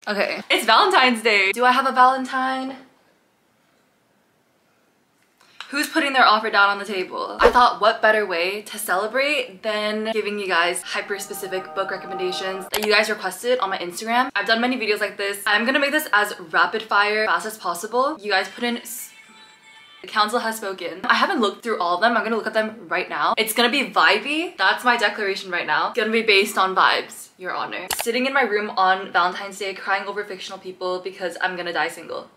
Okay, it's Valentine's Day. Do I have a Valentine? Who's putting their offer down on the table? I thought what better way to celebrate than giving you guys hyper-specific book recommendations that you guys requested on my Instagram. I've done many videos like this. I'm gonna make this as rapid fire, fast as possible. You guys put in the council has spoken. I haven't looked through all of them. I'm gonna look at them right now. It's gonna be vibey. That's my declaration right now. It's gonna be based on vibes, Your Honor. Sitting in my room on Valentine's Day crying over fictional people because I'm gonna die single.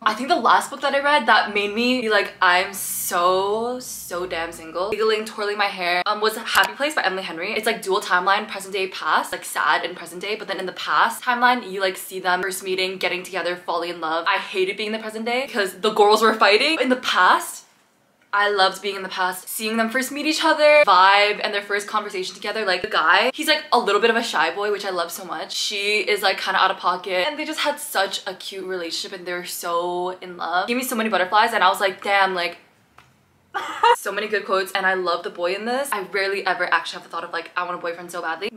I think the last book that I read that made me be like, I'm so damn single, giggling, twirling my hair, was Happy Place by Emily Henry. It's like dual timeline, present day, past, like sad in present day, but then in the past timeline, you like see them first meeting, getting together, falling in love. I hated being in the present day because the girls were fighting. In the past, I loved being in the past, seeing them first meet each other, vibe, and their first conversation together. Like the guy, he's like a little bit of a shy boy, which I love so much. She is like kind of out of pocket, and they just had such a cute relationship and they're so in love. Gave me so many butterflies and I was like, damn, like so many good quotes. And I love the boy in this. I rarely ever actually have the thought of like, I want a boyfriend so badly.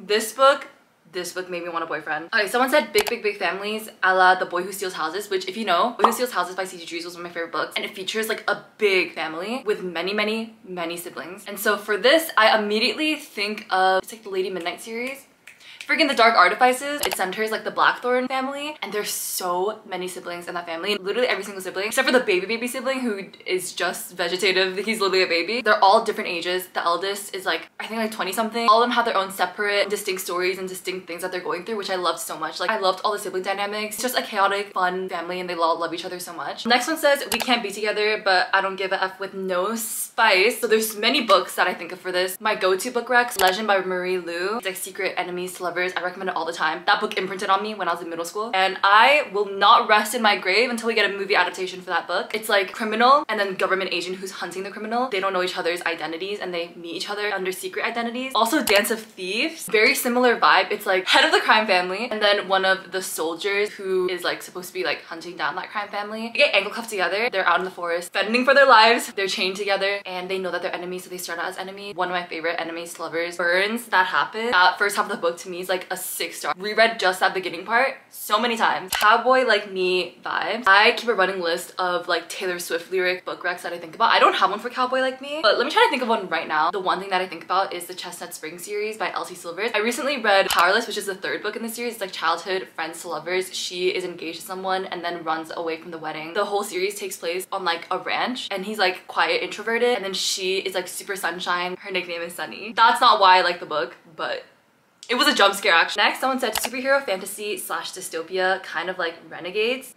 This book made me want a boyfriend. Okay, someone said big families a la The Boy Who Steals Houses, which if you know, Boy Who Steals Houses by C.G. Drews was one of my favorite books, and it features like a big family with many siblings. And so for this, I immediately think of, it's like the Lady Midnight series. Freaking The Dark Artifices, it centers like the Blackthorn family, and there's so many siblings in that family. Literally every single sibling, except for the baby sibling who is just vegetative. He's literally a baby. They're all different ages. The eldest is like, I think like 20 something. All of them have their own separate, distinct stories and distinct things that they're going through, which I loved so much. Like I loved all the sibling dynamics. It's just a chaotic, fun family and they all love each other so much. Next one says, we can't be together, but I don't give a F with no spice. So there's many books that I think of for this. My go-to book recs, Legend by Marie Lu. It's like Secret Enemies to Lovers. I recommend it all the time. That book imprinted on me when I was in middle school, and I will not rest in my grave until we get a movie adaptation for that book. It's like criminal and then government agent who's hunting the criminal. They don't know each other's identities and they meet each other under secret identities. Also Dance of Thieves, very similar vibe. It's like head of the crime family and then one of the soldiers who is like supposed to be like hunting down that crime family. They get ankle cuffed together. They're out in the forest fending for their lives. They're chained together and they know that they're enemies, so they start out as enemies. One of my favorite enemies to lovers. Burns, that happened. That first half of the book to me is like a 6-star. Reread just that beginning part so many times. Cowboy Like Me vibes. I keep a running list of like Taylor Swift lyric book recs that I think about. I don't have one for Cowboy Like Me, but let me try to think of one right now. The one thing that I think about is the Chestnut Spring series by Elsie Silvers. I recently read Powerless, which is the 3rd book in the series. It's like childhood friends to lovers. She is engaged to someone and then runs away from the wedding. The whole series takes place on like a ranch and he's like quiet, introverted, and then she is like super sunshine. Her nickname is Sunny. That's not why I like the book, but it was a jump scare actually. Next, someone said superhero fantasy / dystopia, kind of like Renegades.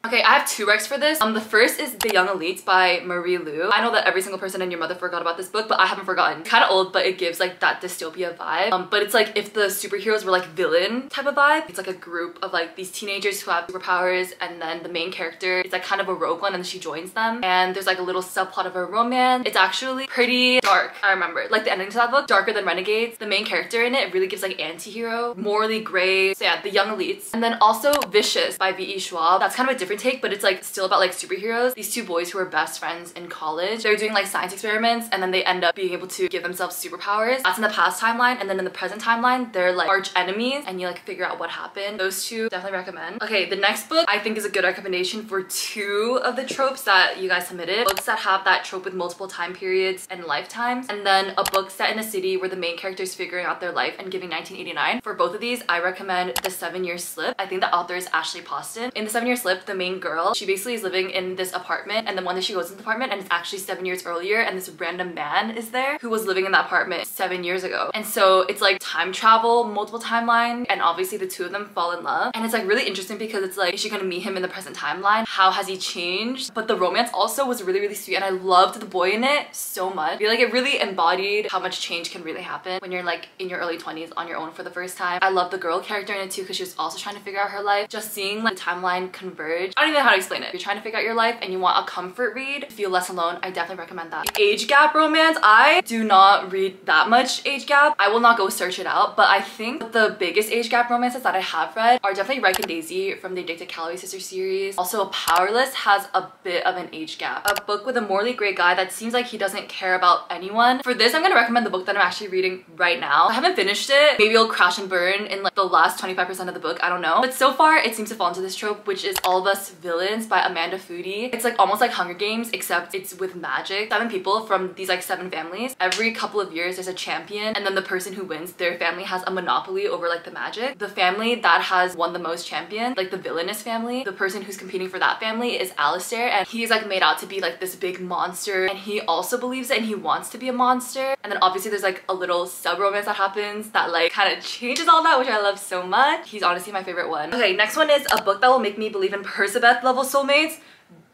Okay, I have 2 recs for this. The first is The Young Elites by Marie Lu. I know that every single person and your mother forgot about this book, but I haven't forgotten. It's kind of old, but it gives like that dystopia vibe. But it's like if the superheroes were like villain type of vibe. It's like a group of like these teenagers who have superpowers, and then the main character is like kind of a rogue one and she joins them. And there's like a little subplot of a romance. It's actually pretty dark. I remember like the ending to that book, darker than Renegades. The main character in it really gives like anti-hero, morally gray. So yeah, The Young Elites. And then also Vicious by V.E. Schwab. That's kind of a different take, but it's like still about like superheroes. These 2 boys who are best friends in college, they're doing like science experiments and then they end up being able to give themselves superpowers. That's in the past timeline, and then in the present timeline they're like arch enemies and you like figure out what happened. Those 2 definitely recommend. Okay, the next book I think is a good recommendation for 2 of the tropes that you guys submitted. Books that have that trope with multiple time periods and lifetimes, and then a book set in a city where the main character is figuring out their life and giving 1989. For both of these, I recommend The 7-Year Slip. I think the author is Ashley Poston. In The 7-Year Slip, the main girl, she basically is living in this apartment, and then one day she goes into the apartment and it's actually 7 years earlier, and this random man is there who was living in that apartment 7 years ago. And so it's like time travel, multiple timelines, and obviously the 2 of them fall in love. And it's like really interesting because it's like, is she gonna meet him in the present timeline? How has he changed? But the romance also was really sweet, and I loved the boy in it so much. I feel like it really embodied how much change can really happen when you're like in your early 20s on your own for the first time. I love the girl character in it too because she was also trying to figure out her life. Just seeing like the timeline converge marriage. I don't even know how to explain it. If you're trying to figure out your life and you want a comfort read, feel less alone, I definitely recommend that. Age gap romance, I do not read that much age gap. I will not go search it out, but I think the biggest age gap romances that I have read are definitely Reich and Daisy from the Addicted Calloway Sisters series. Also, Powerless has a bit of an age gap. A book with a morally great guy that seems like he doesn't care about anyone. For this, I'm gonna recommend the book that I'm actually reading right now. I haven't finished it. Maybe it'll crash and burn in like the last 25% of the book, I don't know. But so far, it seems to fall into this trope, which is All of Us Villains by Amanda Foody. It's like almost like Hunger Games, except it's with magic. 7 people from these like 7 families. Every couple of years, there's a champion, and then the person who wins, their family has a monopoly over like the magic. The family that has won the most champion, like the villainous family, the person who's competing for that family is Alistair, and he's like made out to be like this big monster, and he also believes it and he wants to be a monster. And then obviously there's like a little sub-romance that happens that like kind of changes all that, which I love so much. He's honestly my favorite one. Okay, next one is a book that will make me believe in Percabeth level soulmates.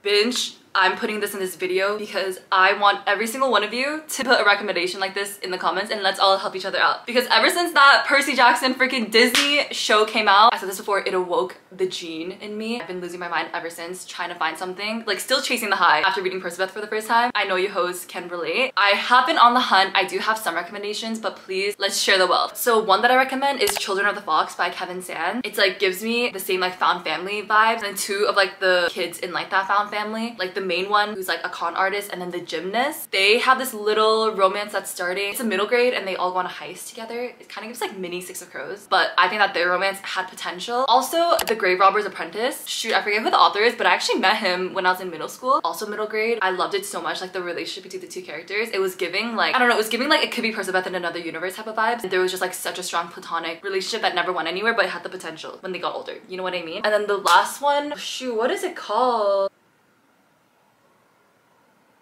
Binge. I'm putting this in this video because I want every single one of you to put a recommendation like this in the comments, and let's all help each other out. Because ever since that Percy Jackson freaking Disney show came out, I said this before, it awoke the gene in me. I've been losing my mind ever since, trying to find something. Like still chasing the high after reading Percabeth for the first time. I know you hoes can relate. I have been on the hunt. I do have some recommendations, but please, let's share the wealth. So one that I recommend is Children of the Fox by Kevin Sand. It's like gives me the same like found family vibes, and 2 of like the kids in like that found family. Like the main one who's like a con artist, and then the gymnast. They have this little romance that's starting. It's a middle grade and they all go on a heist together. It kind of gives like mini Six of Crows, but I think that their romance had potential. Also, The Grave Robber's Apprentice. Shoot, I forget who the author is, but I actually met him when I was in middle school. Also middle grade. I loved it so much, like the relationship between the 2 characters. It was giving like, I don't know, it was giving like it could be Percabeth in another universe type of vibes. And there was just like such a strong platonic relationship that never went anywhere, but it had the potential when they got older. You know what I mean? And then the last one, shoot, what is it called?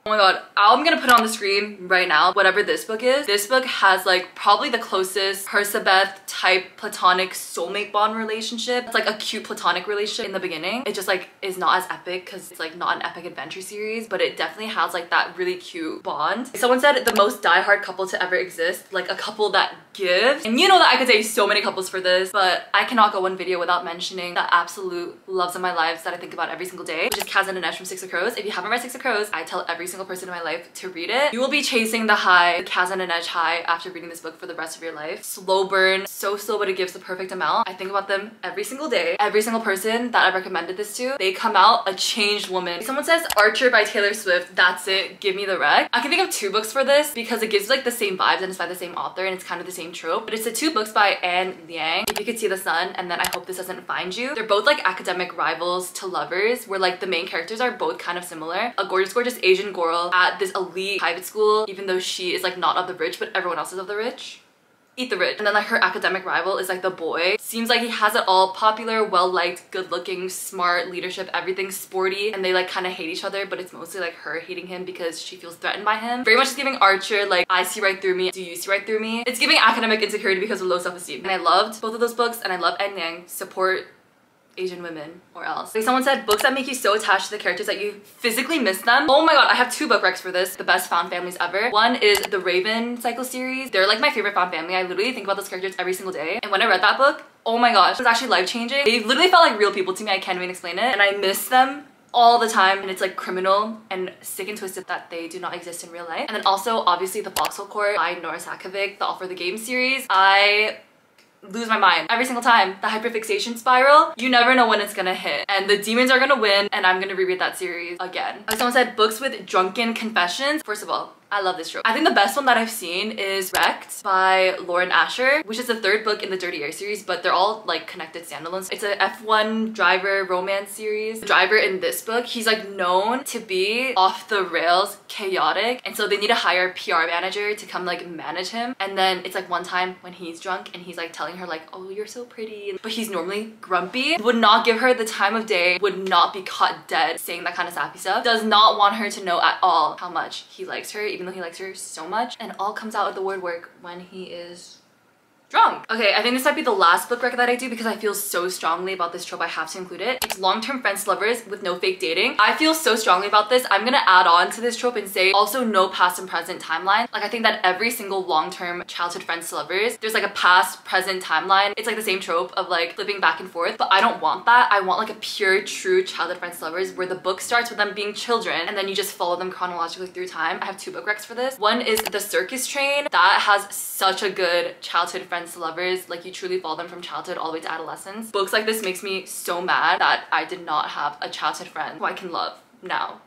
Oh my god, I'm gonna put it on the screen right now. Whatever this book is, this book has like probably the closest Percabeth type platonic soulmate bond relationship. It's like a cute platonic relationship in the beginning. It just like is not as epic because it's like not an epic adventure series, but it definitely has like that really cute bond. Someone said the most diehard couple to ever exist, like a couple that gives. And you know that I could say so many couples for this, but I cannot go one video without mentioning the absolute loves of my lives that I think about every single day, which is Kaz and Inej from Six of Crows. If you haven't read Six of Crows, I tell every single person in my life to read it. You will be chasing the high, the Kaz and Inej high after reading this book for the rest of your life. Slow burn, so slow, but it gives the perfect amount. I think about them every single day. Every single person that I've recommended this to, they come out a changed woman. If someone says Archer by Taylor Swift, that's it, give me the rec. I can think of 2 books for this because it gives like the same vibes and it's by the same author and it's kind of the same trope, but it's the 2 books by Anne Liang, If You Could See the Sun and then I Hope This Doesn't Find You. They're both like academic rivals to lovers, where like the main characters are both kind of similar. A gorgeous Asian girl at this elite private school, even though she is like not of the rich, but everyone else is of the rich. Eat the rich. And then like her academic rival is like the boy. Seems like he has it all: popular, well-liked, good-looking, smart, leadership, everything sporty, and they like kind of hate each other, but it's mostly like her hating him because she feels threatened by him. Very much is giving Archer like I see right through me, do you see right through me? It's giving academic insecurity because of low self-esteem. And I loved both of those books, and I love Anne Liang. Support Asian women or else. Like someone said, books that make you so attached to the characters that you physically miss them. Oh my god, I have 2 book recs for this. The best found families ever. One is the Raven cycle series. They're like my favorite found family. I literally think about those characters every single day. And when I read that book, oh my gosh, it was actually life-changing. They literally felt like real people to me. I can't even explain it. And I miss them all the time, and it's like criminal and sick and twisted that they do not exist in real life. And then also obviously the Foxhole Court by Nora Sakovic, the All for the Game series. I lose my mind every single time. The hyperfixation spiral, you never know when it's gonna hit, and the demons are gonna win, and I'm gonna reread that series again. Like someone said, books with drunken confessions. First of all, I love this trope. I think the best one that I've seen is Wrecked by Lauren Asher, which is the 3rd book in the Dirty Air series, but they're all like connected standalones. It's a F1 driver romance series. The driver in this book, he's like known to be off the rails, chaotic, and so they need to hire a PR manager to come like manage him. And then it's like one time when he's drunk and he's like telling her like, oh, you're so pretty, but he's normally grumpy, would not give her the time of day, would not be caught dead saying that kind of sappy stuff, does not want her to know at all how much he likes her, even though he likes her so much, and all comes out of the woodwork when he is drunk. Okay, I think this might be the last book rec that I do because I feel so strongly about this trope I have to include it. It's long-term friends to lovers with no fake dating. I feel so strongly about this. I'm gonna add on to this trope and say also no past and present timeline. Like I think that every single long-term childhood friends to lovers, there's like a past present timeline. It's like the same trope of like flipping back and forth, but I don't want that. I want like a pure true childhood friends to lovers where the book starts with them being children and then you just follow them chronologically through time. I have 2 book recs for this. One is The Circus Train. That has such a good childhood friends to lovers. Like you truly follow them from childhood all the way to adolescence. Books like this makes me so mad that I did not have a childhood friend who I can love now.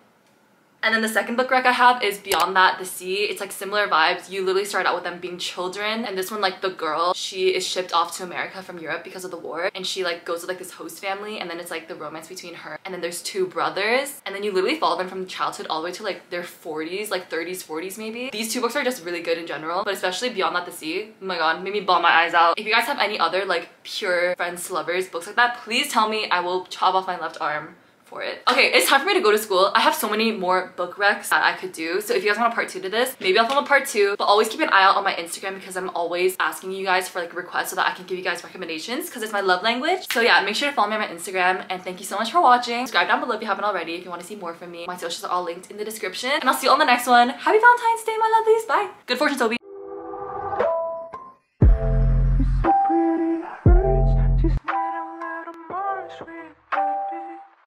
And then the second book rec I have is Beyond That, The Sea. It's like similar vibes. You literally start out with them being children, and this one, like the girl, she is shipped off to America from Europe because of the war, and she like goes with like this host family, and then it's like the romance between her and then there's 2 brothers, and then you literally follow them from childhood all the way to like their 40s, like 30s, 40s maybe. These 2 books are just really good in general, but especially Beyond That, The Sea. Oh my god, made me bawl my eyes out. If you guys have any other like pure friends to lovers books like that, please tell me. I will chop off my left arm for it. Okay, it's time for me to go to school. I have so many more book recs that I could do, so if you guys want a part 2 to this, maybe I'll film a part 2, but always keep an eye out on my Instagram because I'm always asking you guys for like requests so that I can give you guys recommendations because it's my love language. So yeah, make sure to follow me on my Instagram, and thank you so much for watching. Subscribe down below if you haven't already if you want to see more from me. My socials are all linked in the description, and I'll see you on the next one. Happy Valentine's Day, my lovelies. Bye. Good fortune, Toby.